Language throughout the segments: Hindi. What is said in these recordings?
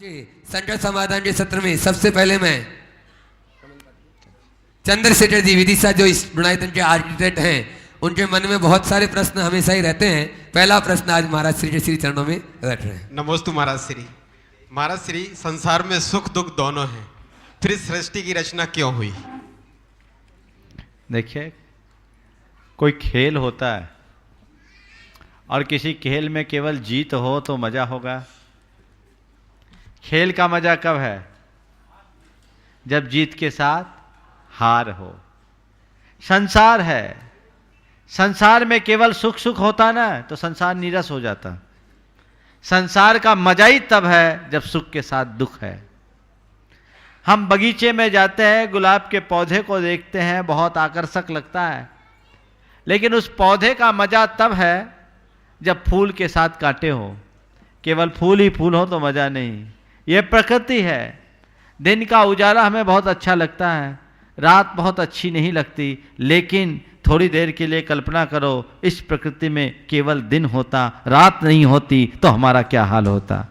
जी संकट समाधान के सत्र में सबसे पहले मैं चंद्रशेखर जी विदिशा जो इस गुणायतन के आर्किटेक्ट हैं, उनके मन में बहुत सारे प्रश्न हमेशा ही रहते हैं। पहला प्रश्न आज महाराज श्री के श्री चरणों में रख रहे हैं। नमोस्तु महाराज श्री। महाराज श्री, संसार में सुख दुख दोनों हैं, फिर सृष्टि की रचना क्यों हुई? देखिए, कोई खेल होता है और किसी खेल में केवल जीत हो तो मजा होगा। खेल का मजा कब है? जब जीत के साथ हार हो। संसार है, संसार में केवल सुख सुख होता ना तो संसार नीरस हो जाता। संसार का मजा ही तब है जब सुख के साथ दुख है। हम बगीचे में जाते हैं, गुलाब के पौधे को देखते हैं, बहुत आकर्षक लगता है, लेकिन उस पौधे का मजा तब है जब फूल के साथ कांटे हो। केवल फूल ही फूल हो तो मजा नहीं। ये प्रकृति है। दिन का उजाला हमें बहुत अच्छा लगता है, रात बहुत अच्छी नहीं लगती, लेकिन थोड़ी देर के लिए कल्पना करो, इस प्रकृति में केवल दिन होता, रात नहीं होती, तो हमारा क्या हाल होता।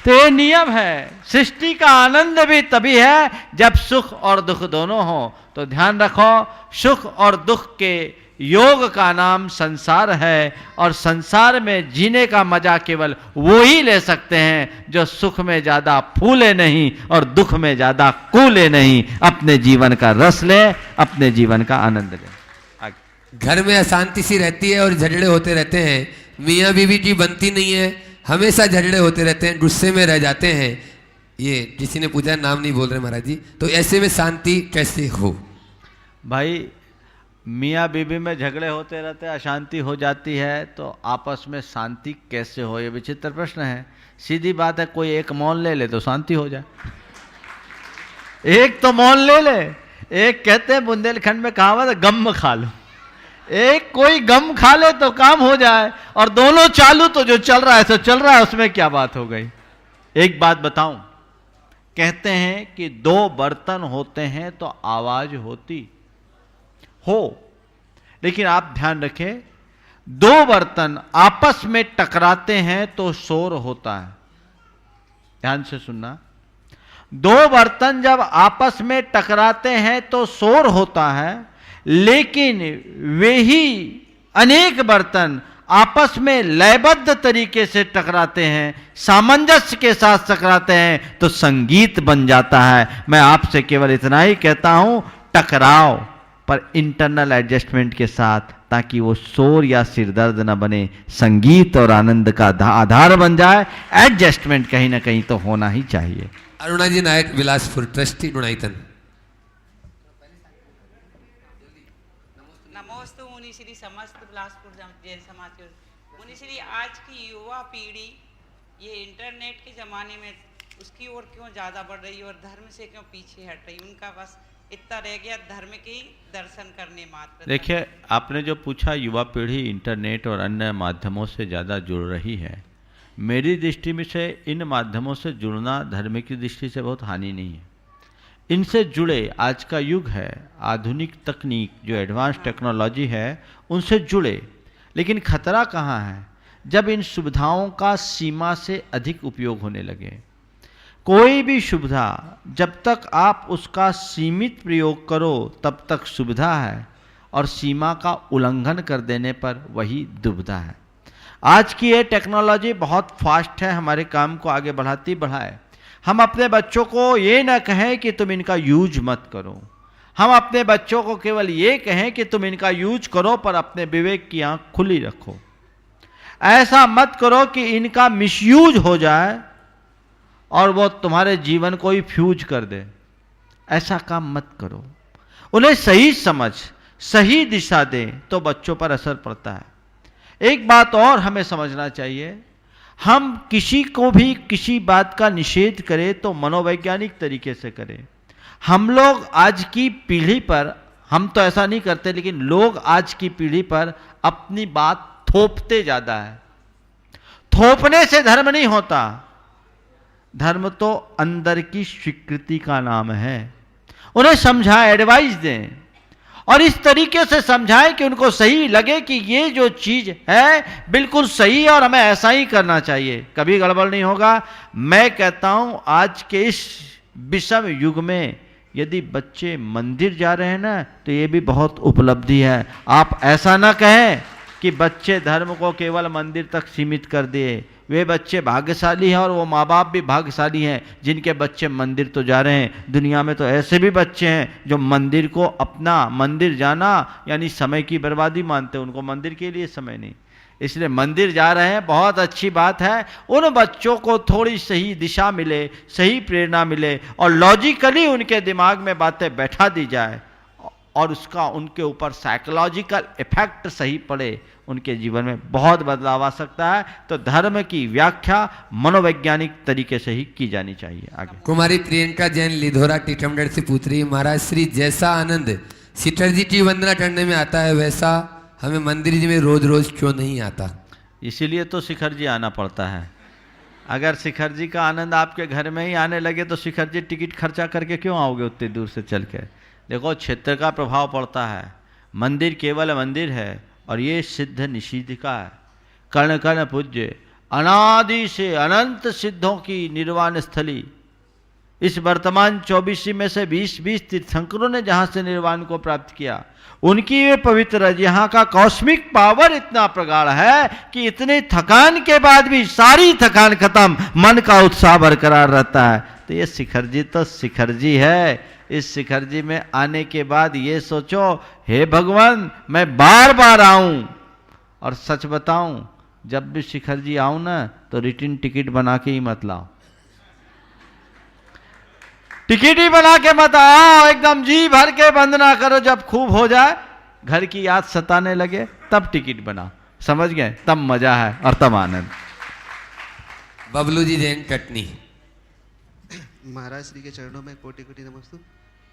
तो ये नियम है। सृष्टि का आनंद भी तभी है जब सुख और दुख दोनों हो। तो ध्यान रखो, सुख और दुख के योग का नाम संसार है, और संसार में जीने का मजा केवल वो ही ले सकते हैं जो सुख में ज्यादा फूले नहीं और दुख में ज्यादा कूले नहीं। अपने जीवन का रस ले, अपने जीवन का आनंद ले। घर में अशांति सी रहती है और झगड़े होते रहते हैं, मियाँ बीवी की बनती नहीं है, हमेशा झगड़े होते रहते हैं, गुस्से में रह जाते हैं। ये किसी ने पूछा, नाम नहीं बोल रहे महाराज जी, तो ऐसे में शांति कैसे हो? भाई, मियाँ बीवी में झगड़े होते रहते हैं, अशांति हो जाती है, तो आपस में शांति कैसे हो? ये विचित्र प्रश्न है। सीधी बात है, कोई एक मौन ले ले तो शांति हो जाए। एक तो मौन ले ले। एक कहते हैं बुंदेलखंड में कहावत है, गम खा लो। एक कोई गम खा ले तो काम हो जाए, और दोनों चालू तो जो चल रहा है तो चल रहा है, उसमें क्या बात हो गई। एक बात बताऊं, कहते हैं कि दो बर्तन होते हैं तो आवाज होती हो, लेकिन आप ध्यान रखें, दो बर्तन आपस में टकराते हैं तो शोर होता है। ध्यान से सुनना, दो बर्तन जब आपस में टकराते हैं तो शोर होता है, लेकिन वे ही अनेक बर्तन आपस में लयबद्ध तरीके से टकराते हैं, सामंजस्य के साथ टकराते हैं तो संगीत बन जाता है। मैं आपसे केवल इतना ही कहता हूं, टकराओ पर इंटरनल एडजस्टमेंट के साथ, ताकि वो शोर या सिरदर्द न बने, संगीत और आनंद का आधार बन जाए। एडजस्टमेंट कहीं ना कहीं तो होना ही चाहिए। अरुणा जी नायक, बिलासपुर, ट्रस्टी गुणायतन। नमोस्तु मुनिश्री समस्त बिलासपुर जैन समाज। मुनिश्री, आज की युवा पीढ़ी ये इंटरनेट के ज़माने में उसकी ओर क्यों ज़्यादा बढ़ रही है और धर्म से क्यों पीछे हट रही? उनका बस इतना रह गया धर्म के दर्शन करने मात्र। देखिए, आपने जो पूछा, युवा पीढ़ी इंटरनेट और अन्य माध्यमों से ज़्यादा जुड़ रही है। मेरी दृष्टि में से इन माध्यमों से जुड़ना धर्म की दृष्टि से बहुत हानि नहीं है। इनसे जुड़े, आज का युग है, आधुनिक तकनीक जो एडवांस टेक्नोलॉजी है उनसे जुड़े, लेकिन खतरा कहाँ है? जब इन सुविधाओं का सीमा से अधिक उपयोग होने लगे। कोई भी सुविधा जब तक आप उसका सीमित प्रयोग करो तब तक सुविधा है, और सीमा का उल्लंघन कर देने पर वही दुविधा है। आज की ये टेक्नोलॉजी बहुत फास्ट है, हमारे काम को आगे बढ़ाती बढ़ाए। हम अपने बच्चों को ये ना कहें कि तुम इनका यूज मत करो, हम अपने बच्चों को केवल ये कहें कि तुम इनका यूज करो, पर अपने विवेक की आंख खुली रखो। ऐसा मत करो कि इनका मिसयूज हो जाए और वो तुम्हारे जीवन को ही फ्यूज कर दे। ऐसा काम मत करो। उन्हें सही समझ, सही दिशा दें तो बच्चों पर असर पड़ता है। एक बात और हमें समझना चाहिए, हम किसी को भी किसी बात का निषेध करें तो मनोवैज्ञानिक तरीके से करें। हम लोग आज की पीढ़ी पर, हम तो ऐसा नहीं करते, लेकिन लोग आज की पीढ़ी पर अपनी बात थोपते ज़्यादा है। थोपने से धर्म नहीं होता। धर्म तो अंदर की स्वीकृति का नाम है। उन्हें समझाएं, एडवाइस दें, और इस तरीके से समझाएं कि उनको सही लगे कि ये जो चीज है बिल्कुल सही है और हमें ऐसा ही करना चाहिए, कभी गड़बड़ नहीं होगा। मैं कहता हूं आज के इस विषम युग में यदि बच्चे मंदिर जा रहे हैं ना, तो ये भी बहुत उपलब्धि है। आप ऐसा ना कहें कि बच्चे धर्म को केवल मंदिर तक सीमित कर दिए। वे बच्चे भाग्यशाली हैं और वो माँ बाप भी भाग्यशाली हैं जिनके बच्चे मंदिर तो जा रहे हैं। दुनिया में तो ऐसे भी बच्चे हैं जो मंदिर को अपना, मंदिर जाना यानी समय की बर्बादी मानते हैं, उनको मंदिर के लिए समय नहीं। इसलिए मंदिर जा रहे हैं, बहुत अच्छी बात है। उन बच्चों को थोड़ी सही दिशा मिले, सही प्रेरणा मिले और लॉजिकली उनके दिमाग में बातें बैठा दी जाए और उसका उनके ऊपर साइकोलॉजिकल इफेक्ट सही पड़े, उनके जीवन में बहुत बदलाव आ सकता है। तो धर्म की व्याख्या मनोवैज्ञानिक तरीके से ही की जानी चाहिए। आगे कुमारी प्रियंका जैन लिधोरा टीकमगढ़ से पूछ रही है, महाराज श्री जैसा आनंद शिखरजी की वंदना करने में आता है वैसा हमें मंदिर जी में रोज रोज क्यों नहीं आता? इसीलिए तो शिखर जी आना पड़ता है। अगर शिखर जी का आनंद आपके घर में ही आने लगे तो शिखर जी टिकट खर्चा करके क्यों आओगे उतनी दूर से चल के? देखो, क्षेत्र का प्रभाव पड़ता है। मंदिर केवल मंदिर है और ये सिद्ध निषिद्ध का है। कर्ण कर्ण पूज्य, अनादि से अनंत सिद्धों की निर्वाण स्थली। इस वर्तमान 24 में से 20 तीर्थंकरों ने जहां से निर्वाण को प्राप्त किया, उनकी ये पवित्र, यहाँ का कॉस्मिक पावर इतना प्रगाढ़ है कि इतने थकान के बाद भी सारी थकान खत्म, मन का उत्साह बरकरार रहता है। तो ये शिखर जी तो शिखर जी है। इस शिखर जी में आने के बाद ये सोचो, हे भगवान मैं बार बार आऊं। और सच बताऊं, जब भी शिखर जी आऊं ना तो रिटर्न टिकट बना के ही मत लाओ। टिकट ही बना के मत आओ, एकदम जी भर के वंदना करो। जब खूब हो जाए, घर की याद सताने लगे, तब टिकट बनाओ। समझ गए? तब मजा है और तब आनंद। बबलू जी जैन कटनी। महाराज श्री के चरणों में कोटि कोटि नमस्तु।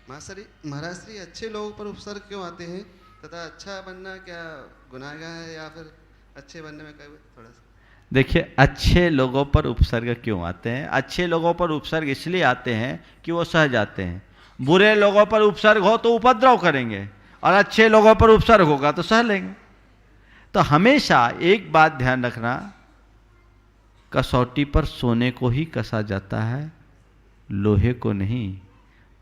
महाराज श्री, अच्छे लोगों पर उपसर्ग क्यों आते हैं तथा अच्छा बनना क्या गुनाहगार है या फिर अच्छे बनने में थोड़ा सा? देखिए, अच्छे लोगों पर उपसर्ग क्यों आते हैं? अच्छे लोगों पर उपसर्ग इसलिए आते हैं कि वो सह जाते हैं। बुरे लोगों पर उपसर्ग हो तो उपद्रव करेंगे और अच्छे लोगों पर उपसर्ग होगा तो सह लेंगे। तो हमेशा एक बात ध्यान रखना, कसौटी पर सोने को ही कसा जाता है, लोहे को नहीं।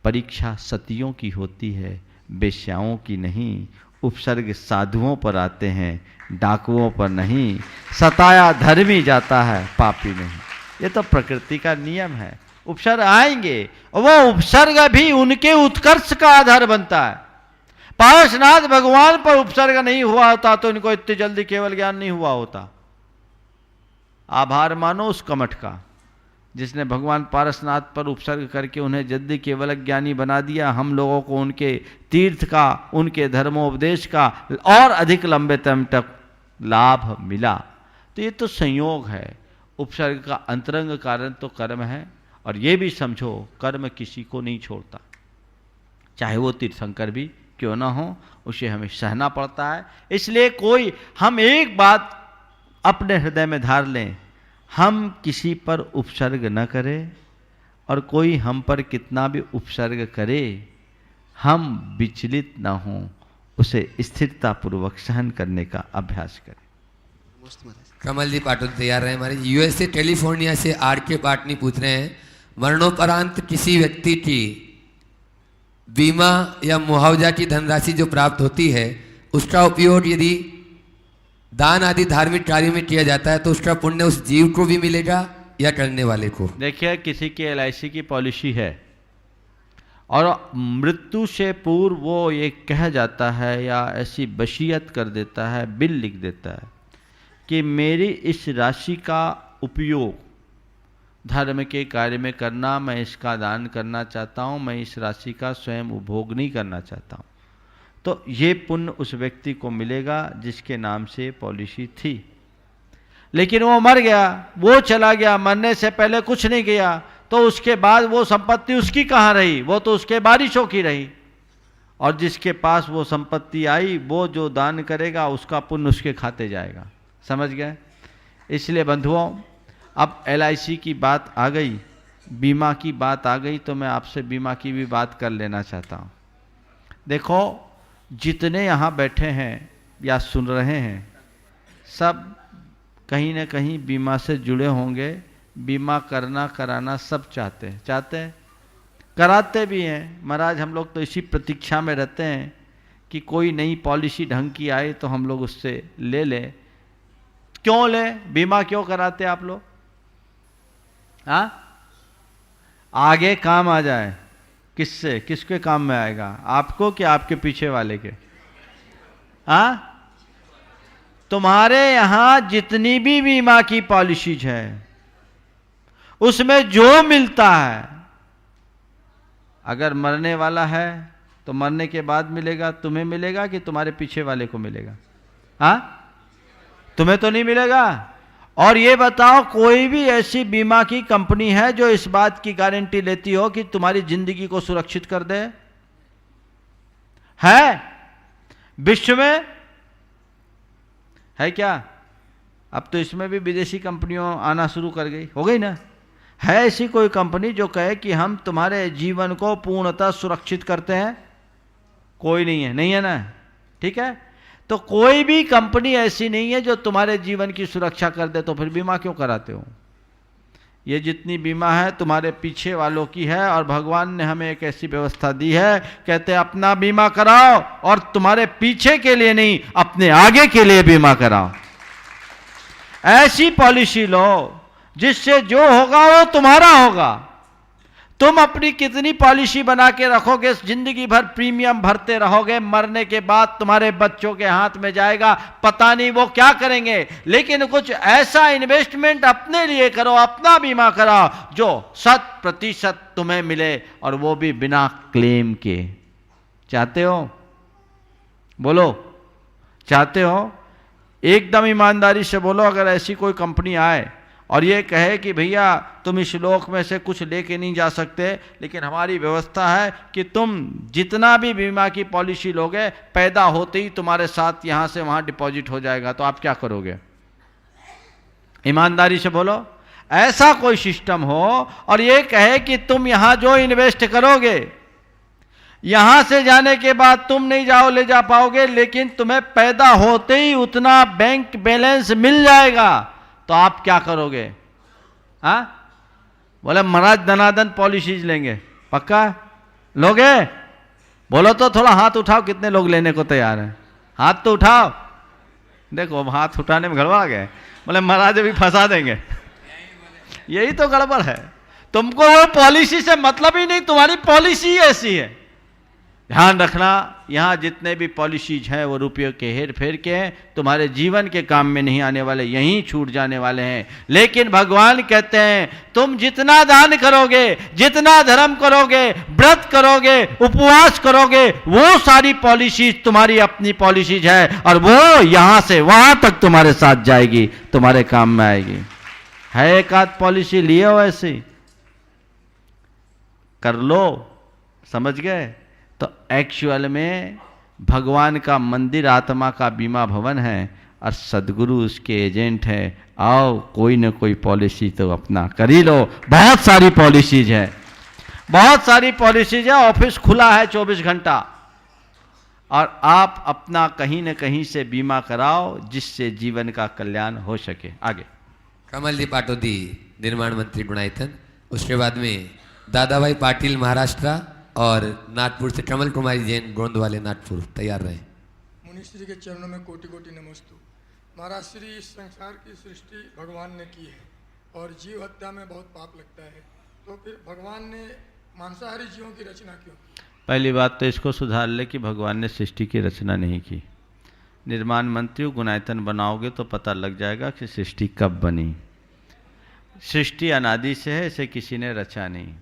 परीक्षा सतियों की होती है, बेश्याओं की नहीं। उपसर्ग साधुओं पर आते हैं, डाकुओं पर नहीं। सताया धर्मी जाता है, पापी नहीं। ये तो प्रकृति का नियम है। उपसर्ग आएंगे और वो उपसर्ग भी उनके उत्कर्ष का आधार बनता है। पार्श्वनाथ भगवान पर उपसर्ग नहीं हुआ होता तो इनको इतनी जल्दी केवल ज्ञान नहीं हुआ होता। आभार मानो उस कमठ का जिसने भगवान पारसनाथ पर उपसर्ग करके उन्हें जल्दी केवल ज्ञानी बना दिया। हम लोगों को उनके तीर्थ का, उनके धर्मोपदेश का और अधिक लंबे टाइम तक लाभ मिला। तो ये तो संयोग है। उपसर्ग का अंतरंग कारण तो कर्म है। और ये भी समझो, कर्म किसी को नहीं छोड़ता, चाहे वो तीर्थंकर भी क्यों ना हो, उसे हमें सहना पड़ता है। इसलिए कोई, हम एक बात अपने हृदय में धार लें, हम किसी पर उपसर्ग न करें और कोई हम पर कितना भी उपसर्ग करे, हम विचलित ना हों, उसे स्थिरतापूर्वक सहन करने का अभ्यास करें। कमल जी पाटन तैयार रहे हमारे। यूएसए कैलिफोर्निया से आर के पाटनी पूछ रहे हैं, मरणोपरांत किसी व्यक्ति की बीमा या मुआवजा की धनराशि जो प्राप्त होती है, उसका उपयोग यदि दान आदि धार्मिक कार्यों में किया जाता है तो उसका पुण्य उस जीव को भी मिलेगा या करने वाले को? देखिए, किसी की LIC की पॉलिसी है और मृत्यु से पूर्व वो ये कह जाता है या ऐसी वसीयत कर देता है, बिल लिख देता है कि मेरी इस राशि का उपयोग धर्म के कार्य में करना, मैं इसका दान करना चाहता हूँ, मैं इस राशि का स्वयं उपभोग नहीं करना चाहता हूँ। तो ये पुण्य उस व्यक्ति को मिलेगा जिसके नाम से पॉलिसी थी। लेकिन वो मर गया, वो चला गया, मरने से पहले कुछ नहीं किया, तो उसके बाद वो संपत्ति उसकी कहाँ रही? वो तो उसके बारिशों की रही। और जिसके पास वो संपत्ति आई, वो जो दान करेगा उसका पुण्य उसके खाते जाएगा। समझ गए? इसलिए बंधुओं, अब LIC की बात आ गई, बीमा की बात आ गई, तो मैं आपसे बीमा की भी बात कर लेना चाहता हूँ। देखो, जितने यहाँ बैठे हैं या सुन रहे हैं सब कहीं ना कहीं बीमा से जुड़े होंगे। बीमा करना कराना सब चाहते हैं, कराते भी हैं। महाराज हम लोग तो इसी प्रतीक्षा में रहते हैं कि कोई नई पॉलिसी ढंग की आए तो हम लोग उससे ले लें। क्यों लें? बीमा क्यों कराते आप लोग? हाँ, आगे काम आ जाए। किससे? किसके काम में आएगा? आपको कि आपके पीछे वाले के? हाँ, तुम्हारे यहां जितनी भी बीमा की पॉलिसीज है उसमें जो मिलता है, अगर मरने वाला है तो मरने के बाद मिलेगा, तुम्हें मिलेगा कि तुम्हारे पीछे वाले को मिलेगा? हाँ, तुम्हें तो नहीं मिलेगा। और ये बताओ, कोई भी ऐसी बीमा की कंपनी है जो इस बात की गारंटी लेती हो कि तुम्हारी जिंदगी को सुरक्षित कर दे? है विश्व में? है क्या? अब तो इसमें भी विदेशी कंपनियों आना शुरू कर गई, हो गई ना? है ऐसी कोई कंपनी जो कहे कि हम तुम्हारे जीवन को पूर्णतः सुरक्षित करते हैं? कोई नहीं है, नहीं है ना? ठीक है, तो कोई भी कंपनी ऐसी नहीं है जो तुम्हारे जीवन की सुरक्षा कर दे, तो फिर बीमा क्यों कराते हो? ये जितनी बीमा है तुम्हारे पीछे वालों की है, और भगवान ने हमें एक ऐसी व्यवस्था दी है, कहते हैं अपना बीमा कराओ और तुम्हारे पीछे के लिए नहीं, अपने आगे के लिए बीमा कराओ। ऐसी पॉलिसी लो जिससे जो होगा वो तुम्हारा होगा। तुम अपनी कितनी पॉलिसी बना के रखोगे, जिंदगी भर प्रीमियम भरते रहोगे, मरने के बाद तुम्हारे बच्चों के हाथ में जाएगा, पता नहीं वो क्या करेंगे। लेकिन कुछ ऐसा इन्वेस्टमेंट अपने लिए करो, अपना बीमा कराओ जो 100% तुम्हें मिले, और वो भी बिना क्लेम के। चाहते हो? बोलो, चाहते हो? एकदम ईमानदारी से बोलो। अगर ऐसी कोई कंपनी आए और ये कहे कि भैया तुम इस लोक में से कुछ लेके नहीं जा सकते, लेकिन हमारी व्यवस्था है कि तुम जितना भी बीमा की पॉलिसी लोगे, पैदा होते ही तुम्हारे साथ यहाँ से वहाँ डिपॉजिट हो जाएगा, तो आप क्या करोगे? ईमानदारी से बोलो। ऐसा कोई सिस्टम हो और ये कहे कि तुम यहाँ जो इन्वेस्ट करोगे, यहाँ से जाने के बाद तुम नहीं ले जा पाओगे, लेकिन तुम्हें पैदा होते ही उतना बैंक बैलेंस मिल जाएगा, तो आप क्या करोगे? हाँ, बोले महाराज धनाधन पॉलिसीज लेंगे। पक्का लोगे? बोलो तो, थोड़ा हाथ उठाओ, कितने लोग लेने को तैयार हैं? हाथ तो उठाओ। देखो हाथ उठाने में गड़बड़ा गए, बोले महाराज अभी फंसा देंगे। यही तो गड़बड़ है, तुमको वो पॉलिसी से मतलब ही नहीं, तुम्हारी पॉलिसी ऐसी है। ध्यान रखना, यहाँ जितने भी पॉलिसीज हैं वो रुपयों के हेर फेर के हैं, तुम्हारे जीवन के काम में नहीं आने वाले, यहीं छूट जाने वाले हैं। लेकिन भगवान कहते हैं तुम जितना दान करोगे, जितना धर्म करोगे, व्रत करोगे, उपवास करोगे, वो सारी पॉलिसीज तुम्हारी अपनी पॉलिसीज है, और वो यहाँ से वहाँ तक तुम्हारे साथ जाएगी, तुम्हारे काम में आएगी। है एक आध पॉलिसी लिए हो ऐसी? कर लो, समझ गए? तो एक्चुअल में भगवान का मंदिर आत्मा का बीमा भवन है, और सदगुरु उसके एजेंट है। आओ कोई ना कोई पॉलिसी तो अपना कर ही लो। बहुत सारी पॉलिसीज है, बहुत सारी पॉलिसीज है। ऑफिस खुला है 24 घंटा, और आप अपना कहीं ना कहीं से बीमा कराओ जिससे जीवन का कल्याण हो सके। आगे कमल जी पाटोदी, निर्माण मंत्री गुणायतन। उसके बाद में दादा भाई पाटिल महाराष्ट्र, और नागपुर से कमल कुमारी जैन गोंद वाले नागपुर तैयार रहे। मुनिश्री के चरणों में कोटि कोटि नमस्तु। महाराज श्री, इस संसार की सृष्टि भगवान ने की है, और जीव हत्या में बहुत पाप लगता है, तो फिर भगवान ने मांसाहारी जीवों की रचना क्यों की? पहली बात तो इसको सुधार ले कि भगवान ने सृष्टि की रचना नहीं की। निर्माण मंत्री गुणायतन बनाओगे तो पता लग जाएगा कि सृष्टि कब बनी। सृष्टि अनादि से है, इसे किसी ने रचा नहीं,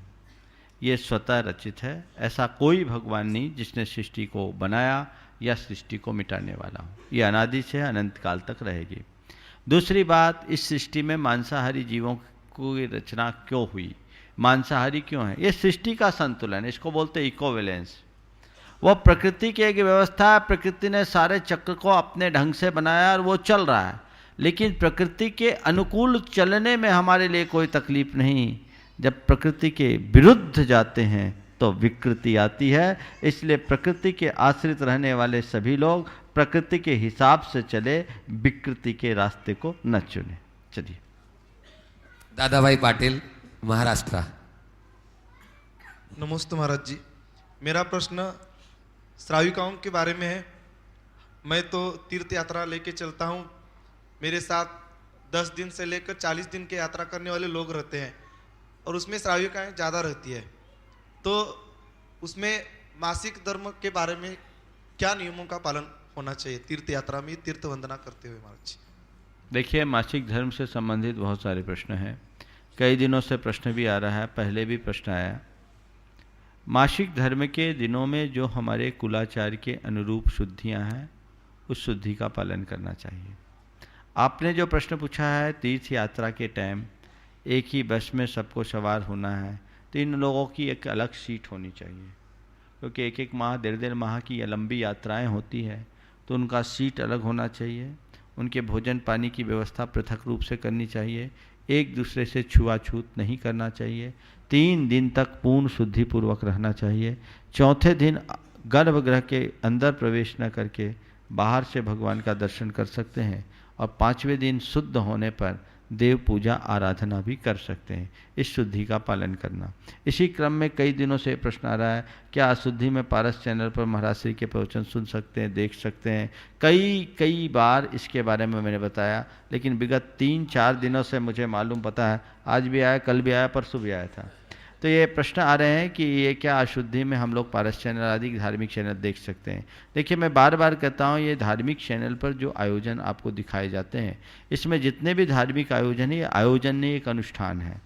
ये स्वतः रचित है। ऐसा कोई भगवान नहीं जिसने सृष्टि को बनाया या सृष्टि को मिटाने वाला हो। ये अनादि से अनंत काल तक रहेगी। दूसरी बात, इस सृष्टि में मांसाहारी जीवों की रचना क्यों हुई? मांसाहारी क्यों है? ये सृष्टि का संतुलन, इसको बोलते हैं इकोवैलेंस। वो प्रकृति की एक व्यवस्था है, प्रकृति ने सारे चक्र को अपने ढंग से बनाया और वो चल रहा है, लेकिन प्रकृति के अनुकूल चलने में हमारे लिए कोई तकलीफ नहीं। जब प्रकृति के विरुद्ध जाते हैं तो तो विकृति आती है। इसलिए प्रकृति के आश्रित रहने वाले सभी लोग प्रकृति के हिसाब से चले, विकृति के रास्ते को न चुने। चलिए दादाभाई पाटिल, महाराष्ट्र। नमस्ते महाराज जी, मेरा प्रश्न श्राविकाओं के बारे में है। मैं तो तीर्थ यात्रा लेके चलता हूँ, मेरे साथ 10 दिन से लेकर 40 दिन की यात्रा करने वाले लोग रहते हैं और उसमें श्राविकाएँ ज़्यादा रहती है, तो उसमें मासिक धर्म के बारे में क्या नियमों का पालन होना चाहिए तीर्थ यात्रा में, तीर्थ वंदना करते हुए महाराज जी? देखिए, मासिक धर्म से संबंधित बहुत सारे प्रश्न हैं। कई दिनों से प्रश्न भी आ रहा है, पहले भी प्रश्न आया। मासिक धर्म के दिनों में जो हमारे कुलाचार के अनुरूप शुद्धियां हैं, उस शुद्धि का पालन करना चाहिए। आपने जो प्रश्न पूछा है, तीर्थ यात्रा के टाइम एक ही बस में सबको सवार होना है, तो इन लोगों की एक अलग सीट होनी चाहिए, क्योंकि एक एक माह 1.5 माह की ये लंबी यात्राएं होती है, तो उनका सीट अलग होना चाहिए। उनके भोजन पानी की व्यवस्था पृथक रूप से करनी चाहिए। एक दूसरे से छुआछूत नहीं करना चाहिए। 3 दिन तक पूर्ण शुद्धिपूर्वक रहना चाहिए। चौथे दिन गर्भगृह के अंदर प्रवेश न करके बाहर से भगवान का दर्शन कर सकते हैं, और 5वें दिन शुद्ध होने पर देव पूजा आराधना भी कर सकते हैं। इस शुद्धि का पालन करना। इसी क्रम में कई दिनों से प्रश्न आ रहा है, क्या अशुद्धि में पारस चैनल पर महाराज श्री के प्रवचन सुन सकते हैं, देख सकते हैं? कई बार इसके बारे में मैंने बताया, लेकिन विगत 3-4 दिनों से मुझे मालूम पता है, आज भी आया, कल भी आया, परसों भी आया था। तो ये प्रश्न आ रहे हैं कि ये क्या अशुद्धि में हम लोग पारस चैनल आदि धार्मिक चैनल देख सकते हैं? देखिए, मैं बार बार कहता हूँ, ये धार्मिक चैनल पर जो आयोजन आपको दिखाए जाते हैं, इसमें जितने भी धार्मिक आयोजन है, ये आयोजन नहीं, एक अनुष्ठान है,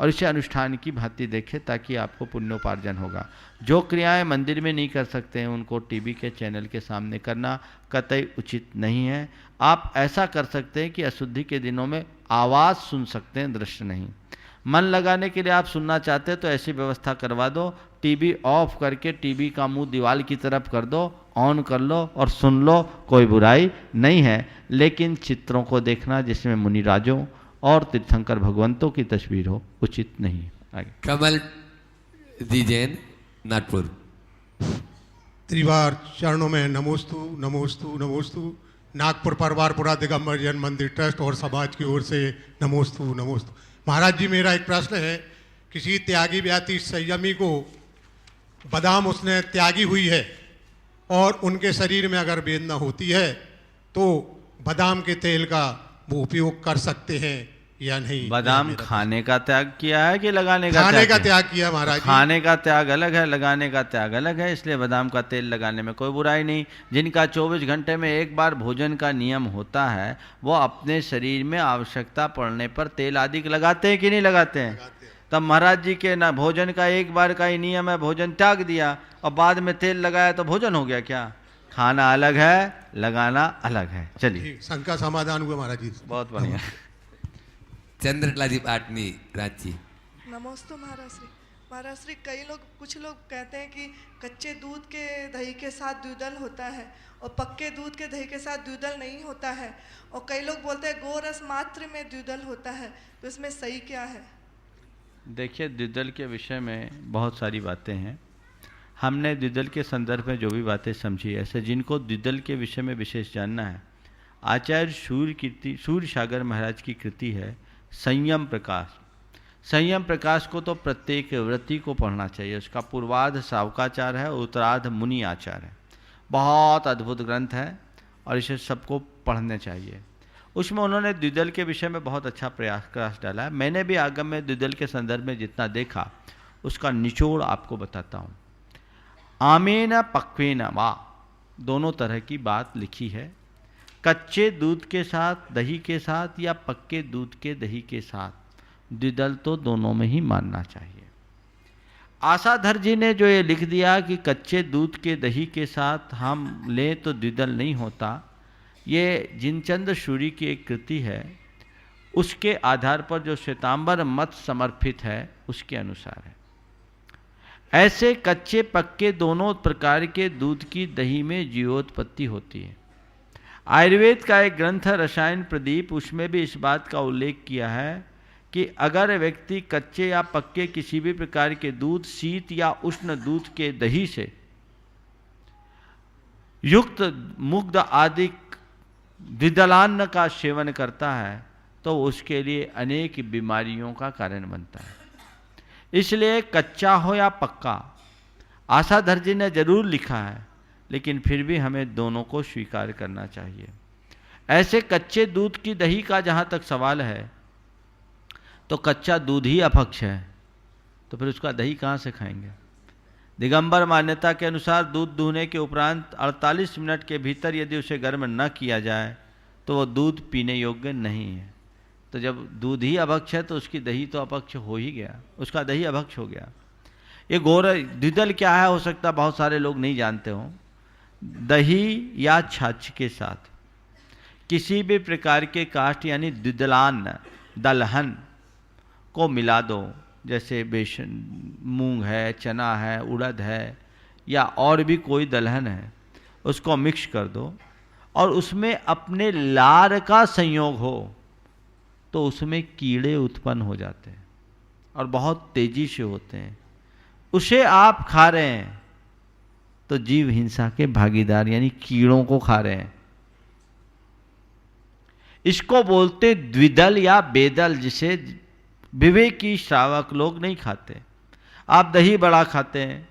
और इसे अनुष्ठान की भांति देखें, ताकि आपको पुण्योपार्जन होगा। जो क्रियाएं मंदिर में नहीं कर सकते हैं, उनको टीवी के चैनल के सामने करना कतई उचित नहीं है। आप ऐसा कर सकते हैं कि अशुद्धि के दिनों में आवाज़ सुन सकते हैं, दृश्य नहीं। मन लगाने के लिए आप सुनना चाहते हैं तो ऐसी व्यवस्था करवा दो, टीवी ऑफ करके टीवी का मुंह दीवार की तरफ कर दो, ऑन कर लो और सुन लो, कोई बुराई नहीं है। लेकिन चित्रों को देखना जिसमें मुनिराजों और तीर्थंकर भगवंतों की तस्वीर हो, उचित नहीं। आगे कमल दी जैन, नागपुर। त्रिवार चरणों में नमोस्तु नमोस्तु नमोस्तु। नागपुर परवारपुरा दिगंबर जैन मंदिर ट्रस्ट और समाज की ओर से नमोस्तु नमोस्तु। महाराज जी, मेरा एक प्रश्न है, किसी त्यागी व्याति संयमी को बादाम उसने त्यागी हुई है और उनके शरीर में अगर वेदना होती है, तो बादाम के तेल का वो उपयोग कर सकते हैं या नहीं? बादाम खाने का त्याग किया है कि लगाने का? खाने का त्याग किया महाराज जी। खाने का त्याग अलग है, लगाने का त्याग अलग है, इसलिए बादाम का तेल लगाने में कोई बुराई नहीं। जिनका 24 घंटे में एक बार भोजन का नियम होता है, वो अपने शरीर में आवश्यकता पड़ने पर तेल आदि लगाते हैं कि नहीं लगाते हैं? तब महाराज जी के ना भोजन का एक बार का ही नियम है, भोजन त्याग दिया और बाद में तेल लगाया तो भोजन हो गया क्या? खाना अलग है, लगाना अलग है। चलिए, शंका समाधान हुआ महाराज जी। बहुत बढ़िया। चंद्रकला पाटनी, रांची। नमस्ते महाराज श्री। महाराज श्री, कुछ लोग कहते हैं कि कच्चे दूध के दही के साथ द्विदल होता है और पक्के दूध के दही के साथ द्विदल नहीं होता है, और कई लोग बोलते हैं गोरस मात्र में द्विदल होता है, तो इसमें सही क्या है? देखिए, द्विदल के विषय में बहुत सारी बातें हैं। हमने द्विदल के संदर्भ में जो भी बातें समझी, ऐसे जिनको द्विदल के विषय में विशेष जानना है, आचार्य सूर्य सागर महाराज की कृति है संयम प्रकाश। संयम प्रकाश को तो प्रत्येक व्रती को पढ़ना चाहिए। उसका पूर्वार्ध सावकाचार है, उत्तरार्ध मुनि आचार है। बहुत अद्भुत ग्रंथ है और इसे सबको पढ़ना चाहिए। उसमें उन्होंने द्विदल के विषय में बहुत अच्छा प्रयास डाला है। मैंने भी आगम में द्विदल के संदर्भ में जितना देखा, उसका निचोड़ आपको बताता हूँ। आमेन पक्वेन वा, दोनों तरह की बात लिखी है। कच्चे दूध के साथ दही के साथ या पक्के दूध के दही के साथ, द्विदल तो दोनों में ही मानना चाहिए। आशाधर जी ने जो ये लिख दिया कि कच्चे दूध के दही के साथ हम लें तो द्विदल नहीं होता, ये जिनचंद सूरी की एक कृति है, उसके आधार पर जो श्वेतांबर मत समर्पित है उसके अनुसार है। ऐसे कच्चे पक्के दोनों प्रकार के दूध की दही में जीवोत्पत्ति होती है। आयुर्वेद का एक ग्रंथ रसायन प्रदीप, उसमें भी इस बात का उल्लेख किया है कि अगर व्यक्ति कच्चे या पक्के किसी भी प्रकार के दूध, शीत या उष्ण दूध के दही से युक्त मुग्ध आदि द्विदलान्न का सेवन करता है तो उसके लिए अनेक बीमारियों का कारण बनता है। इसलिए कच्चा हो या पक्का, आशाधर जी ने जरूर लिखा है, लेकिन फिर भी हमें दोनों को स्वीकार करना चाहिए। ऐसे कच्चे दूध की दही का जहाँ तक सवाल है, तो कच्चा दूध ही अपक्ष है, तो फिर उसका दही कहाँ से खाएंगे? दिगंबर मान्यता के अनुसार दूध दूहने के उपरांत 48 मिनट के भीतर यदि उसे गर्म न किया जाए तो वह दूध पीने योग्य नहीं है। तो जब दूध ही अभक्ष है तो उसकी दही तो अपक्ष हो ही गया, उसका दही अभक्ष हो गया। ये द्विदल क्या है, हो सकता बहुत सारे लोग नहीं जानते हों। दही या छाछ के साथ किसी भी प्रकार के काष्ठ यानी द्विदलान्न, दलहन को मिला दो, जैसे बेसन, मूंग है, चना है, उड़द है या और भी कोई दलहन है, उसको मिक्स कर दो और उसमें अपने लार का संयोग हो तो उसमें कीड़े उत्पन्न हो जाते हैं और बहुत तेजी से होते हैं। उसे आप खा रहे हैं तो जीव हिंसा के भागीदार यानी कीड़ों को खा रहे हैं। इसको बोलते द्विदल या बेदल, जिसे विवेकी श्रावक लोग नहीं खाते। आप दही बड़ा खाते हैं,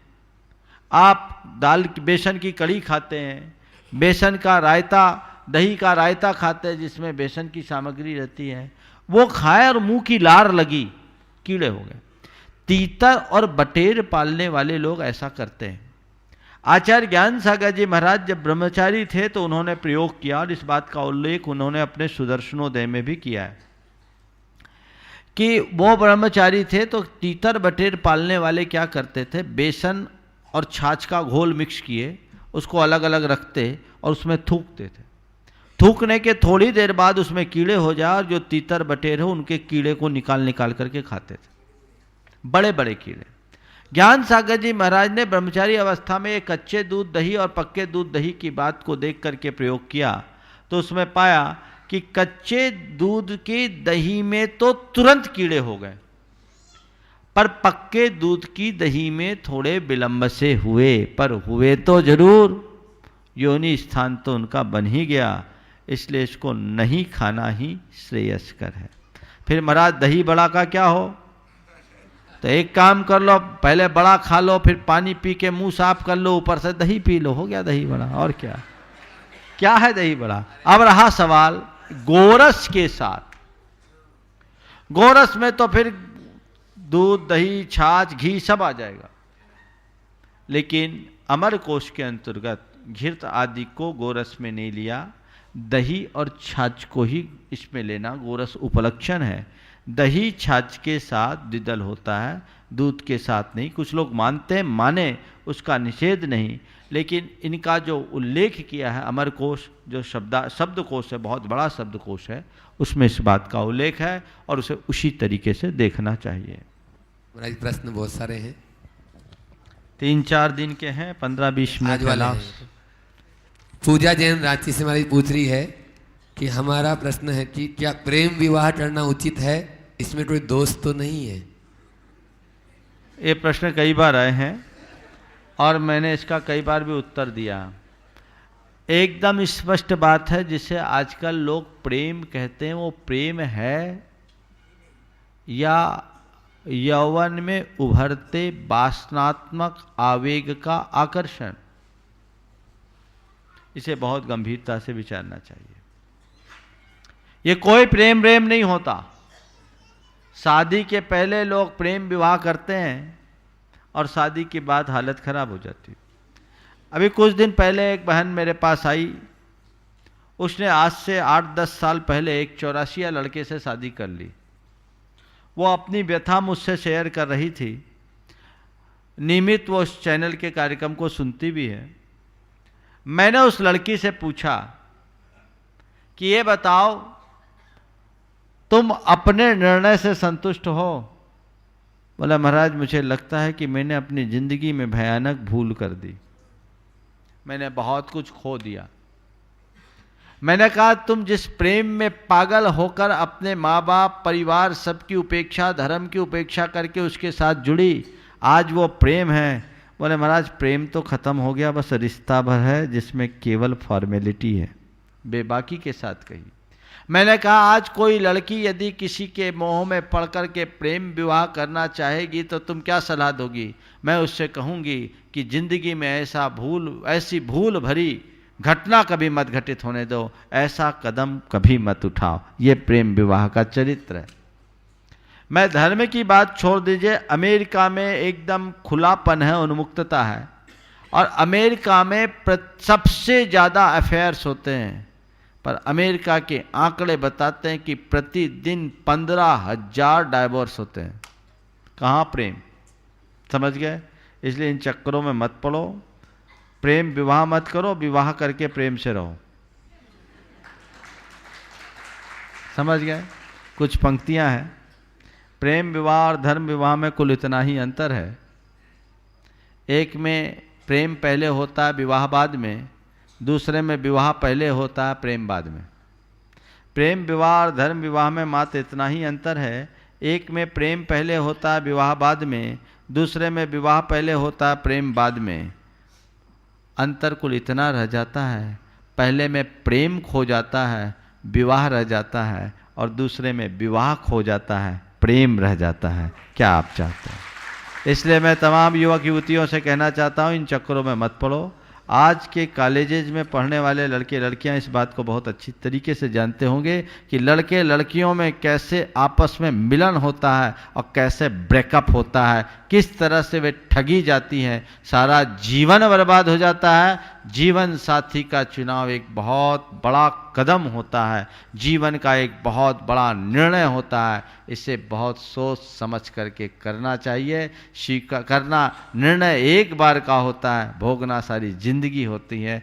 आप दाल बेसन की कड़ी खाते हैं, बेसन का रायता, दही का रायता खाते हैं जिसमें बेसन की सामग्री रहती है, वो खाए और मुंह की लार लगी, कीड़े हो गए। तीतर और बटेर पालने वाले लोग ऐसा करते हैं। आचार्य ज्ञान सागर जी महाराज जब ब्रह्मचारी थे तो उन्होंने प्रयोग किया और इस बात का उल्लेख उन्होंने अपने सुदर्शनोदय में भी किया है कि वो ब्रह्मचारी थे तो तीतर बटेर पालने वाले क्या करते थे, बेसन और छाछ का घोल मिक्स किए, उसको अलग अलग रखते और उसमें थूकते थे। थूकने के थोड़ी देर बाद उसमें कीड़े हो जाए और जो तीतर बटेर हो उनके कीड़े को निकाल करके खाते थे, बड़े बड़े कीड़े। ज्ञान सागर जी महाराज ने ब्रह्मचारी अवस्था में एक कच्चे दूध दही और पक्के दूध दही की बात को देख करके प्रयोग किया तो उसमें पाया कि कच्चे दूध की दही में तो तुरंत कीड़े हो गए, पर पक्के दूध की दही में थोड़े विलंब से हुए, पर हुए तो जरूर, योनि स्थान तो उनका बन ही गया। इसलिए इसको नहीं खाना ही श्रेयस्कर है। फिर महाराज दही बड़ा का क्या हो, तो एक काम कर लो, पहले बड़ा खा लो, फिर पानी पी के मुंह साफ कर लो, ऊपर से दही पी लो, हो गया दही बड़ा। और क्या क्या है दही बड़ा? अब रहा सवाल गोरस के साथ। गोरस में तो फिर दूध, दही, छाछ, घी सब आ जाएगा, लेकिन अमर कोश के अंतर्गत घृत आदि को गोरस में नहीं लिया, दही और छाछ को ही इसमें लेना गोरस उपलक्षण है। दही छाछ के साथ द्विदल होता है, दूध के साथ नहीं। कुछ लोग मानते हैं, माने, उसका निषेध नहीं, लेकिन इनका जो उल्लेख किया है अमर कोश, जो शब्दकोश है, बहुत बड़ा शब्दकोश है, उसमें इस बात का उल्लेख है और उसे उसी तरीके से देखना चाहिए। महाराज प्रश्न बहुत सारे हैं, 3-4 दिन के हैं, 15-20 मिनट आज वाला है। पूजा जैन रांची से हमारी पूछ रही है कि हमारा प्रश्न है कि क्या प्रेम विवाह करना उचित है, इसमें कोई दोष तो नहीं है? ये प्रश्न कई बार आए हैं और मैंने इसका कई बार भी उत्तर दिया। एकदम स्पष्ट बात है, जिसे आजकल लोग प्रेम कहते हैं, वो प्रेम है या यौवन में उभरते वासनात्मक आवेग का आकर्षण? इसे बहुत गंभीरता से विचारना चाहिए। ये कोई प्रेम नहीं होता। शादी के पहले लोग प्रेम विवाह करते हैं और शादी के बाद हालत खराब हो जाती है। अभी कुछ दिन पहले एक बहन मेरे पास आई, उसने आज से 8-10 साल पहले एक 84 लड़के से शादी कर ली। वो अपनी व्यथा मुझसे शेयर कर रही थी। नियमित वो उस चैनल के कार्यक्रम को सुनती भी है। मैंने उस लड़की से पूछा कि ये बताओ, तुम अपने निर्णय से संतुष्ट हो? बोला, महाराज मुझे लगता है कि मैंने अपनी जिंदगी में भयानक भूल कर दी, मैंने बहुत कुछ खो दिया। मैंने कहा तुम जिस प्रेम में पागल होकर अपने माँ बाप परिवार सबकी उपेक्षा, धर्म की उपेक्षा करके उसके साथ जुड़ी, आज वो प्रेम है। बोले महाराज प्रेम तो खत्म हो गया, बस रिश्ता भर है जिसमें केवल फॉर्मेलिटी है। बेबाकी के साथ कही। मैंने कहा आज कोई लड़की यदि किसी के मोह में पड़ कर के प्रेम विवाह करना चाहेगी तो तुम क्या सलाह दोगी? मैं उससे कहूँगी कि जिंदगी में ऐसी भूल भरी घटना कभी मत घटित होने दो, ऐसा कदम कभी मत उठाओ। ये प्रेम विवाह का चरित्र है। मैं धर्म की बात छोड़ दीजिए, अमेरिका में एकदम खुलापन है, उन्मुक्तता है, और अमेरिका में सबसे ज़्यादा अफेयर्स होते हैं। पर अमेरिका के आंकड़े बताते हैं कि प्रतिदिन 15,000 डाइवोर्स होते हैं। कहाँ प्रेम? समझ गए? इसलिए इन चक्करों में मत पड़ो, प्रेम विवाह मत करो, विवाह करके प्रेम से रहो। समझ गए? कुछ पंक्तियां हैं। प्रेम विवाह और धर्म विवाह में कुल इतना ही अंतर है। एक में प्रेम पहले होता है, विवाह बाद में। दूसरे में विवाह पहले होता है, प्रेम बाद में। प्रेम विवाह और धर्म विवाह में मात्र इतना ही अंतर है। एक में प्रेम पहले होता है, विवाह बाद में। दूसरे में विवाह पहले होता है, प्रेम बाद में। अंतर कुल इतना रह जाता है, पहले में प्रेम खो जाता है, विवाह रह जाता है, और दूसरे में विवाह खो जाता है, प्रेम रह जाता है। क्या आप चाहते हैं? इसलिए मैं तमाम युवक युवतियों से कहना चाहता हूँ, इन चक्करों में मत पड़ो। आज के कॉलेजेज में पढ़ने वाले लड़के लड़कियां इस बात को बहुत अच्छी तरीके से जानते होंगे कि लड़के लड़कियों में कैसे आपस में मिलन होता है और कैसे ब्रेकअप होता है, किस तरह से वे ठगी जाती हैं, सारा जीवन बर्बाद हो जाता है। जीवन साथी का चुनाव एक बहुत बड़ा कदम होता है, जीवन का एक बहुत बड़ा निर्णय होता है। इसे बहुत सोच समझ करके करना चाहिए। करना निर्णय एक बार का होता है, भोगना सारी जिंदगी होती है।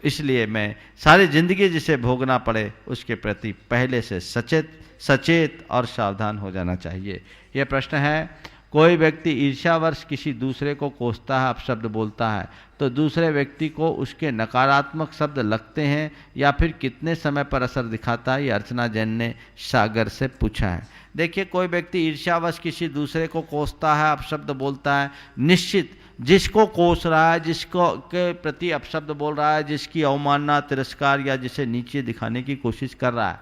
इसलिए मैं सारी जिंदगी जिसे भोगना पड़े उसके प्रति पहले से सचेत और सावधान हो जाना चाहिए। यह प्रश्न है, कोई व्यक्ति ईर्ष्यावश किसी दूसरे को कोसता है, अपशब्द बोलता है, तो दूसरे व्यक्ति को उसके नकारात्मक शब्द लगते हैं या फिर कितने समय पर असर दिखाता है? ये अर्चना जैन ने सागर से पूछा है। देखिए, कोई व्यक्ति ईर्ष्यावश किसी दूसरे को कोसता है, अपशब्द बोलता है, निश्चित जिसको कोस रहा है, जिसको के प्रति अपशब्द बोल रहा है, जिसकी अवमानना, तिरस्कार या जिसे नीचे दिखाने की कोशिश कर रहा है,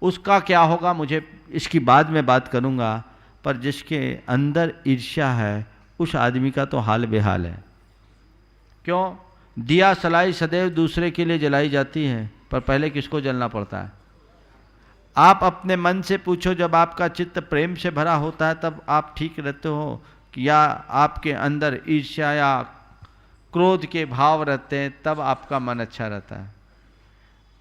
उसका क्या होगा मुझे इसकी बाद में बात करूँगा। पर जिसके अंदर ईर्ष्या है उस आदमी का तो हाल बेहाल है। क्यों? दिया सलाई सदैव दूसरे के लिए जलाई जाती है, पर पहले किसको जलना पड़ता है? आप अपने मन से पूछो, जब आपका चित्त प्रेम से भरा होता है तब आप ठीक रहते हो, या आपके अंदर ईर्ष्या या क्रोध के भाव रहते हैं तब आपका मन अच्छा रहता है?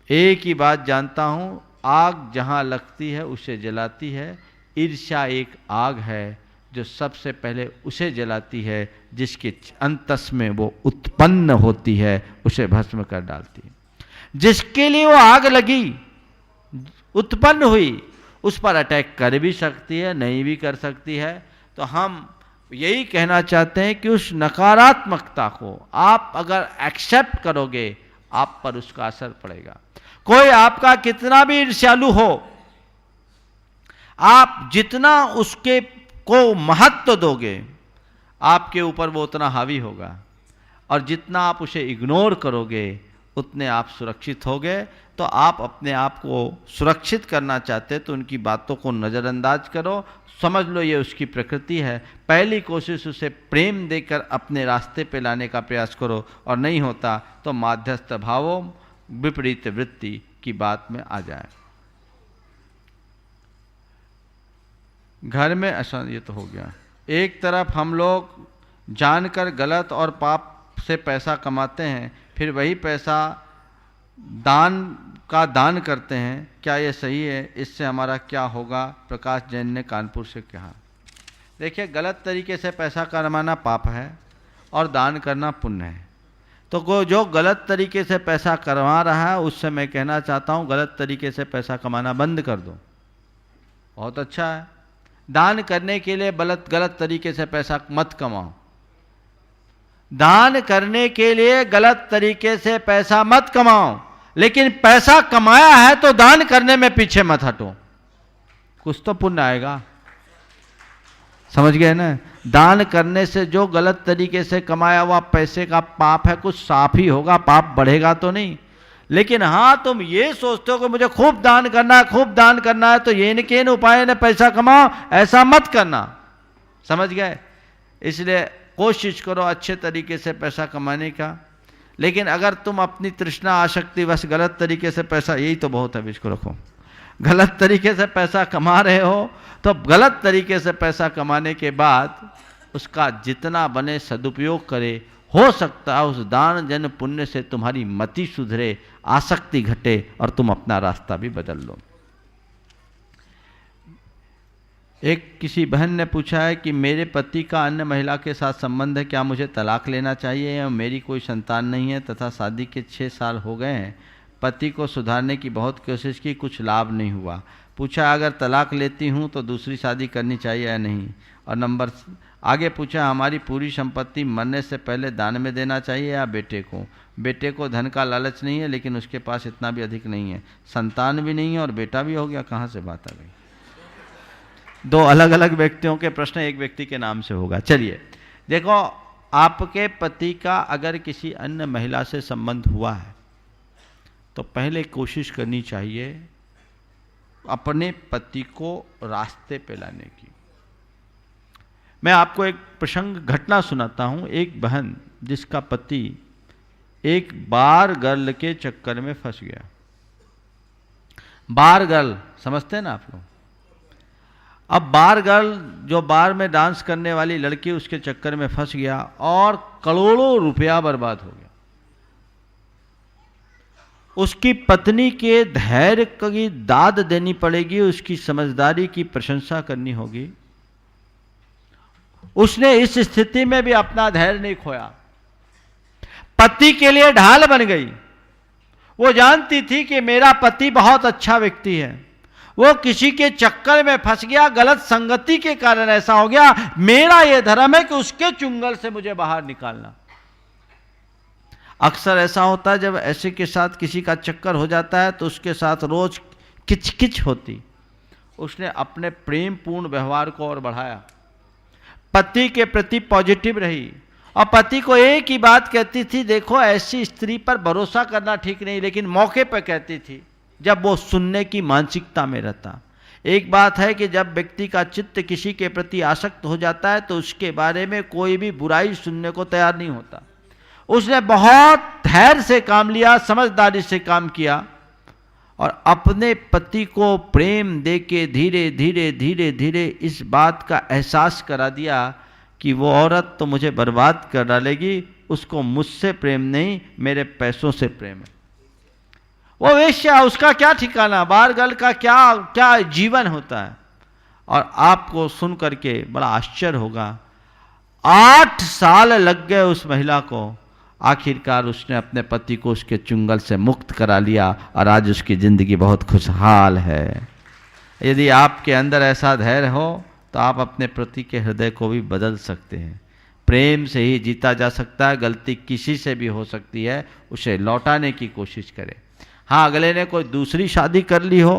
एक ही बात जानता हूँ, आग जहाँ लगती है उसे जलाती है। ईर्ष्या एक आग है जो सबसे पहले उसे जलाती है, जिसके अंतस में वो उत्पन्न होती है, उसे भस्म कर डालती है। जिसके लिए वो आग लगी, उत्पन्न हुई, उस पर अटैक कर भी सकती है, नहीं भी कर सकती है। तो हम यही कहना चाहते हैं कि उस नकारात्मकता को आप अगर एक्सेप्ट करोगे, आप पर उसका असर पड़ेगा। कोई आपका कितना भी ईर्ष्यालु हो, आप जितना उसके को महत्व दोगे, आपके ऊपर वो उतना हावी होगा, और जितना आप उसे इग्नोर करोगे उतने आप सुरक्षित होगे। तो आप अपने आप को सुरक्षित करना चाहते तो उनकी बातों को नज़रअंदाज करो, समझ लो ये उसकी प्रकृति है। पहली कोशिश उसे प्रेम देकर अपने रास्ते पे लाने का प्रयास करो, और नहीं होता तो माध्यस्थ भावों, विपरीत वृत्ति की बात में आ जाए। घर में ऐसा, ये तो हो गया। एक तरफ हम लोग जानकर गलत और पाप से पैसा कमाते हैं, फिर वही पैसा दान करते हैं, क्या ये सही है? इससे हमारा क्या होगा? प्रकाश जैन ने कानपुर से कहा। देखिए, गलत तरीके से पैसा कमाना पाप है और दान करना पुण्य है। तो जो गलत तरीके से पैसा कमा रहा है उससे मैं कहना चाहता हूँ, गलत तरीके से पैसा कमाना बंद कर दो, बहुत अच्छा है। दान करने के लिए गलत तरीके से पैसा मत कमाओ। दान करने के लिए गलत तरीके से पैसा मत कमाओ। लेकिन पैसा कमाया है तो दान करने में पीछे मत हटो, कुछ तो पुण्य आएगा। समझ गए ना? दान करने से जो गलत तरीके से कमाया हुआ पैसे का पाप है कुछ साफ ही होगा, पाप बढ़ेगा तो नहीं। लेकिन हाँ, तुम ये सोचते हो कि मुझे खूब दान करना है, खूब दान करना है, तो ये न के उपाय ने पैसा कमाओ, ऐसा मत करना। समझ गए? इसलिए कोशिश करो अच्छे तरीके से पैसा कमाने का। लेकिन अगर तुम अपनी तृष्णा आसक्ति बस गलत तरीके से पैसा, यही तो बहुत है, इसको रखो, गलत तरीके से पैसा कमा रहे हो तो गलत तरीके से पैसा कमाने के बाद उसका जितना बने सदुपयोग करे। हो सकता है उस दान जन पुण्य से तुम्हारी मति सुधरे, आसक्ति घटे और तुम अपना रास्ता भी बदल लो। एक किसी बहन ने पूछा है कि मेरे पति का अन्य महिला के साथ संबंध है, क्या मुझे तलाक लेना चाहिए? या मेरी कोई संतान नहीं है तथा शादी के 6 साल हो गए हैं, पति को सुधारने की बहुत कोशिश की, कुछ लाभ नहीं हुआ। पूछा अगर तलाक लेती हूँ तो दूसरी शादी करनी चाहिए या नहीं। और आगे पूछा हमारी पूरी संपत्ति मरने से पहले दान में देना चाहिए या बेटे को? बेटे को धन का लालच नहीं है लेकिन उसके पास इतना भी अधिक नहीं है, संतान भी नहीं है और बेटा भी हो गया, कहाँ से बात आ गई? 2 अलग अलग व्यक्तियों के प्रश्न एक व्यक्ति के नाम से होगा। चलिए देखो, आपके पति का अगर किसी अन्य महिला से संबंध हुआ है तो पहले कोशिश करनी चाहिए अपने पति को रास्ते पे लाने की। मैं आपको एक प्रसंग घटना सुनाता हूं। एक बहन जिसका पति एक बार गर्ल के चक्कर में फंस गया। बार गर्ल समझते हैं ना आप लोग? अब बार गर्ल जो बार में डांस करने वाली लड़की उसके चक्कर में फंस गया और करोड़ों रुपया बर्बाद हो गया। उसकी पत्नी के धैर्य की दाद देनी पड़ेगी, उसकी समझदारी की प्रशंसा करनी होगी। उसने इस स्थिति में भी अपना धैर्य नहीं खोया, पति के लिए ढाल बन गई। वो जानती थी कि मेरा पति बहुत अच्छा व्यक्ति है, वो किसी के चक्कर में फंस गया, गलत संगति के कारण ऐसा हो गया, मेरा यह धर्म है कि उसके चुंगल से मुझे बाहर निकालना। अक्सर ऐसा होता है जब ऐसे के साथ किसी का चक्कर हो जाता है तो उसके साथ रोज किचकिच होती। उसने अपने प्रेम पूर्ण व्यवहार को और बढ़ाया, पति के प्रति पॉजिटिव रही और पति को एक ही बात कहती थी, देखो ऐसी स्त्री पर भरोसा करना ठीक नहीं, लेकिन मौके पर कहती थी जब वो सुनने की मानसिकता में रहता। एक बात है कि जब व्यक्ति का चित्त किसी के प्रति आसक्त हो जाता है तो उसके बारे में कोई भी बुराई सुनने को तैयार नहीं होता। उसने बहुत धैर्य से काम लिया, समझदारी से काम किया और अपने पति को प्रेम देके धीरे धीरे धीरे धीरे इस बात का एहसास करा दिया कि वो औरत तो मुझे बर्बाद कर डालेगी, उसको मुझसे प्रेम नहीं मेरे पैसों से प्रेम है। वो वेश्या, उसका क्या ठिकाना, बार गर्ल का क्या क्या जीवन होता है। और आपको सुन करके बड़ा आश्चर्य होगा, 8 साल लग गए उस महिला को, आखिरकार उसने अपने पति को उसके चुंगल से मुक्त करा लिया और आज उसकी ज़िंदगी बहुत खुशहाल है। यदि आपके अंदर ऐसा धैर्य हो तो आप अपने पति के हृदय को भी बदल सकते हैं। प्रेम से ही जीता जा सकता है, गलती किसी से भी हो सकती है, उसे लौटाने की कोशिश करें। हाँ, अगले ने कोई दूसरी शादी कर ली हो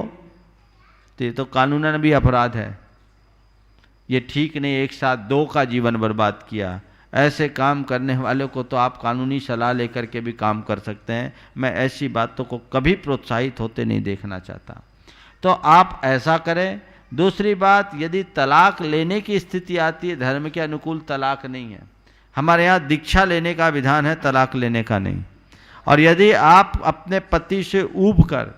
तो ये तो कानूनन भी अपराध है, ये ठीक नहीं, एक साथ 2 का जीवन बर्बाद किया। ऐसे काम करने वालों को तो आप कानूनी सलाह लेकर के भी काम कर सकते हैं। मैं ऐसी बातों को कभी प्रोत्साहित होते नहीं देखना चाहता, तो आप ऐसा करें। दूसरी बात, यदि तलाक लेने की स्थिति आती है, धर्म के अनुकूल तलाक नहीं है, हमारे यहाँ दीक्षा लेने का विधान है, तलाक लेने का नहीं। और यदि आप अपने पति से ऊब कर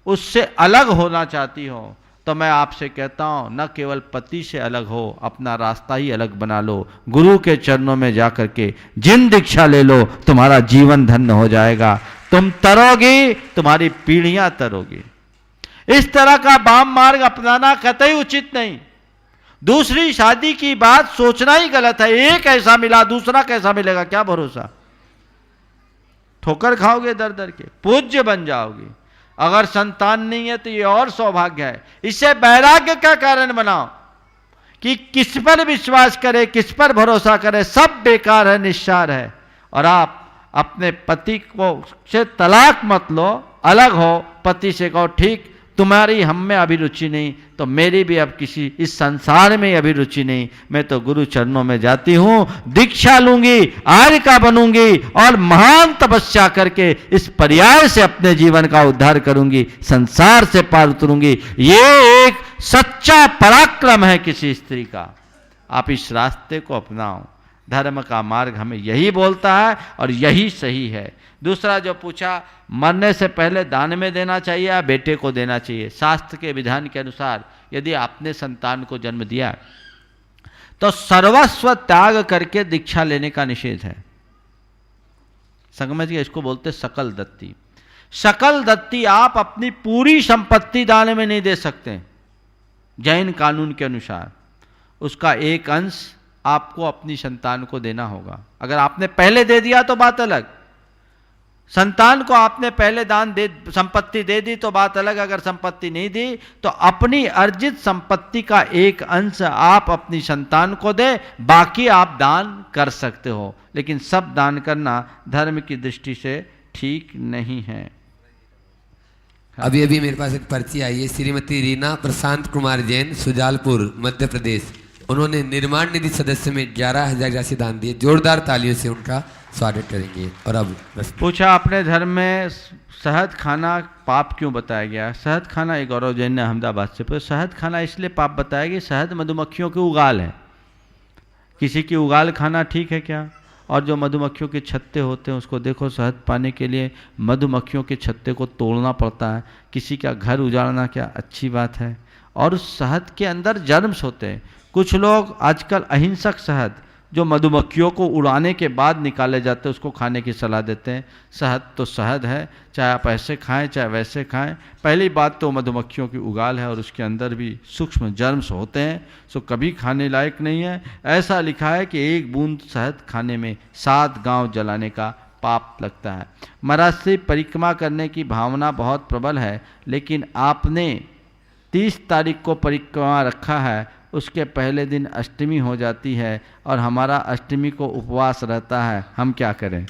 उससे अलग होना चाहती हो तो मैं आपसे कहता हूँ न केवल पति से अलग हो, अपना रास्ता ही अलग बना लो, गुरु के चरणों में जा करके जिन दीक्षा ले लो, तुम्हारा जीवन धन्य हो जाएगा, तुम तरोगी, तुम्हारी पीढ़ियां तरोगी। इस तरह का वाम मार्ग अपनाना कतई उचित नहीं। दूसरी शादी की बात सोचना ही गलत है। एक ऐसा मिला, दूसरा कैसा मिलेगा, क्या भरोसा। ठोकर खाओगे दर दर के, पूज्य बन जाओगे। अगर संतान नहीं है तो ये और सौभाग्य है। इसे वैराग्य का कारण बनाओ कि किस पर विश्वास करे, किस पर भरोसा करे, सब बेकार है, निस्सार है। और आप अपने पति को से तलाक मत लो, अलग हो, पति से कहो ठीक तुम्हारी हम में अभी रुचि नहीं, तो मेरी भी अब किसी इस संसार में अभी रुचि नहीं, मैं तो गुरु चरणों में जाती हूं, दीक्षा लूंगी, आर्य का बनूंगी और महान तपस्या करके इस पर्याय से अपने जीवन का उद्धार करूंगी, संसार से पार उतरूंगी। ये एक सच्चा पराक्रम है किसी स्त्री का। आप इस रास्ते को अपनाओ, धर्म का मार्ग हमें यही बोलता है और यही सही है। दूसरा जो पूछा, मरने से पहले दान में देना चाहिए या बेटे को देना चाहिए? शास्त्र के विधान के अनुसार यदि आपने संतान को जन्म दिया तो सर्वस्व त्याग करके दीक्षा लेने का निषेध है। समझिए, इसको बोलते सकल दत्ती। सकल दत्ती आप अपनी पूरी संपत्ति दान में नहीं दे सकते। जैन कानून के अनुसार उसका एक अंश आपको अपनी संतान को देना होगा। अगर आपने पहले दे दिया तो बात अलग, संतान को आपने पहले संपत्ति दे दी तो बात अलग। अगर संपत्ति नहीं दी तो अपनी अर्जित संपत्ति का एक अंश आप अपनी संतान को दे, बाकी आप दान कर सकते हो, लेकिन सब दान करना धर्म की दृष्टि से ठीक नहीं है। अभी अभी मेरे पास एक पर्ची आई है, श्रीमती रीना प्रशांत कुमार जैन, सुजालपुर मध्य प्रदेश। उन्होंने निर्माण निधि सदस्य में 11,000 राशि दान दिए। जोरदार तालियों से उनका स्वागत करेंगे। और अब पूछा, अपने धर्म में शहद खाना पाप क्यों बताया गया? शहद खाना, एक गौरव जैन ने अहमदाबाद से पूछा, शहद खाना इसलिए पाप बताया गया, शहद मधुमक्खियों की उगाल है। किसी की उगाल खाना ठीक है क्या? और जो मधुमक्खियों के छत्ते होते हैं उसको देखो, शहद पाने के लिए मधुमक्खियों के छत्ते को तोड़ना पड़ता है। किसी का घर उजाड़ना क्या अच्छी बात है? और उस शहद के अंदर जर्म्स होते हैं। कुछ लोग आजकल अहिंसक शहद जो मधुमक्खियों को उड़ाने के बाद निकाले जाते हैं उसको खाने की सलाह देते हैं। शहद तो शहद है, चाहे आप ऐसे खाएं चाहे वैसे खाएं। पहली बात तो मधुमक्खियों की उगाल है और उसके अंदर भी सूक्ष्म जर्म्स होते हैं, सो कभी खाने लायक नहीं है। ऐसा लिखा है कि एक बूंद शहद खाने में 7 गांव जलाने का पाप लगता है। महाराष्ट्र परिक्रमा करने की भावना बहुत प्रबल है, लेकिन आपने 30 तारीख को परिक्रमा रखा है, उसके पहले दिन अष्टमी हो जाती है और हमारा अष्टमी को उपवास रहता है, हम क्या करें?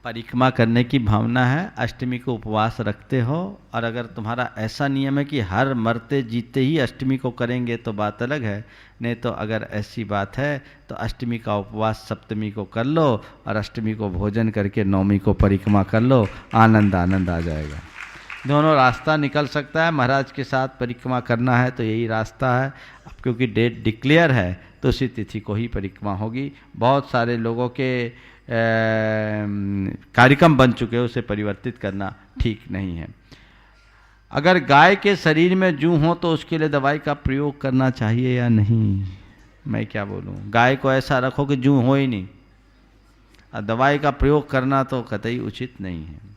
परिक्रमा करने की भावना है, अष्टमी को उपवास रखते हो, और अगर तुम्हारा ऐसा नियम है कि हर मरते जीते ही अष्टमी को करेंगे तो बात अलग है। नहीं तो अगर ऐसी बात है तो अष्टमी का उपवास सप्तमी को कर लो और अष्टमी को भोजन करके नवमी को परिक्रमा कर लो, आनंद आ जाएगा। दोनों रास्ता निकल सकता है। महाराज के साथ परिक्रमा करना है तो यही रास्ता है। अब क्योंकि डेट डिक्लेयर है तो उसी तिथि को ही परिक्रमा होगी। बहुत सारे लोगों के कार्यक्रम बन चुके हैं, उसे परिवर्तित करना ठीक नहीं है। अगर गाय के शरीर में जूं हो तो उसके लिए दवाई का प्रयोग करना चाहिए या नहीं? मैं क्या बोलूं, गाय को ऐसा रखो कि जूं हो ही नहीं, और दवाई का प्रयोग करना तो कतई उचित नहीं है।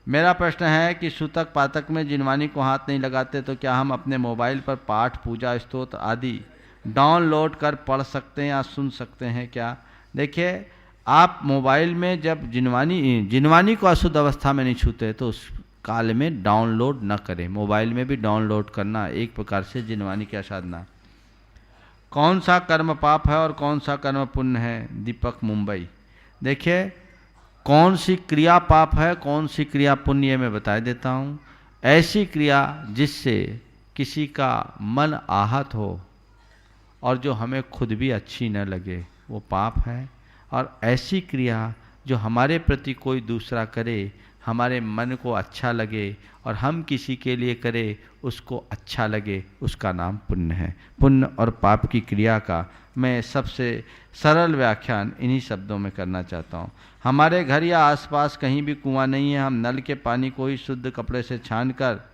मेरा प्रश्न है कि सूतक पातक में जिनवानी को हाथ नहीं लगाते तो क्या हम अपने मोबाइल पर पाठ, पूजा, स्तोत्र आदि डाउनलोड कर पढ़ सकते हैं या सुन सकते हैं क्या? देखिए, आप मोबाइल में जब जिनवानी को अशुद्ध अवस्था में नहीं छूते तो उस काल में डाउनलोड न करें। मोबाइल में भी डाउनलोड करना एक प्रकार से जिनवानी की साधना। कौन सा कर्म पाप है और कौन सा कर्म पुण्य है? दीपक, मुंबई। देखिए, कौन सी क्रिया पाप है, कौन सी क्रिया पुण्य, मैं बता देता हूँ। ऐसी क्रिया जिससे किसी का मन आहत हो और जो हमें खुद भी अच्छी न लगे वो पाप है। और ऐसी क्रिया जो हमारे प्रति कोई दूसरा करे, हमारे मन को अच्छा लगे और हम किसी के लिए करें उसको अच्छा लगे, उसका नाम पुण्य है। पुण्य और पाप की क्रिया का मैं सबसे सरल व्याख्यान इन्हीं शब्दों में करना चाहता हूँ। हमारे घर या आसपास कहीं भी कुआं नहीं है, हम नल के पानी को ही शुद्ध कपड़े से छानकर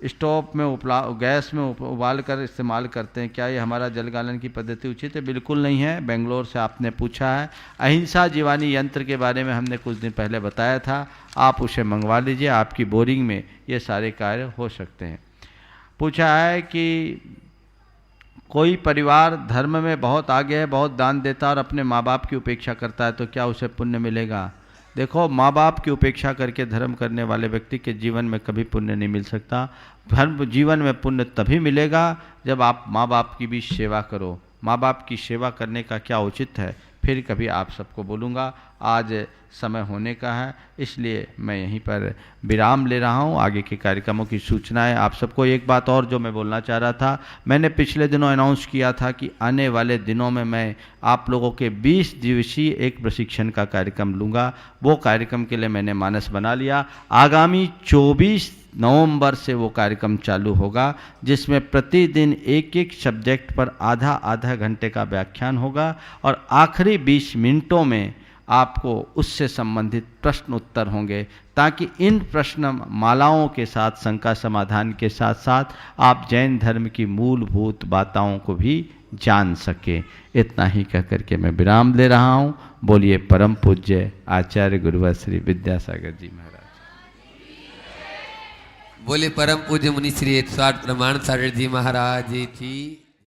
स्टोव में गैस में उबाल कर इस्तेमाल करते हैं। क्या ये हमारा जल गालन की पद्धति उचित है? बिल्कुल नहीं है। बेंगलोर से आपने पूछा है। अहिंसा जीवानी यंत्र के बारे में हमने कुछ दिन पहले बताया था, आप उसे मंगवा लीजिए, आपकी बोरिंग में ये सारे कार्य हो सकते हैं। पूछा है कि कोई परिवार धर्म में बहुत आगे है, बहुत दान देता है और अपने माँ बाप की उपेक्षा करता है तो क्या उसे पुण्य मिलेगा? देखो, माँ बाप की उपेक्षा करके धर्म करने वाले व्यक्ति के जीवन में कभी पुण्य नहीं मिल सकता। धर्म जीवन में पुण्य तभी मिलेगा जब आप माँ बाप की भी सेवा करो। माँ बाप की सेवा करने का क्या उचित है? फिर कभी आप सबको बोलूँगा। आज समय होने का है, इसलिए मैं यहीं पर विराम ले रहा हूँ। आगे के कार्यक्रमों की सूचनाएं आप सबको। एक बात और जो मैं बोलना चाह रहा था, मैंने पिछले दिनों अनाउंस किया था कि आने वाले दिनों में मैं आप लोगों के 20 दिवसीय एक प्रशिक्षण का कार्यक्रम लूँगा। वो कार्यक्रम के लिए मैंने मानस बना लिया। आगामी 24 नवंबर से वो कार्यक्रम चालू होगा, जिसमें प्रतिदिन एक एक सब्जेक्ट पर आधा आधा घंटे का व्याख्यान होगा और आखिरी 20 मिनटों में आपको उससे संबंधित प्रश्न उत्तर होंगे, ताकि इन प्रश्न मालाओं के साथ शंका समाधान के साथ साथ आप जैन धर्म की मूलभूत बातों को भी जान सके। इतना ही कह करके मैं विराम ले रहा हूँ। बोलिए परम पूज्य आचार्य गुरुवर श्री विद्यासागर जी महाराज। बोले परम पूज्य मुनि श्री 108 प्रमाण सागर जी महाराज जी की।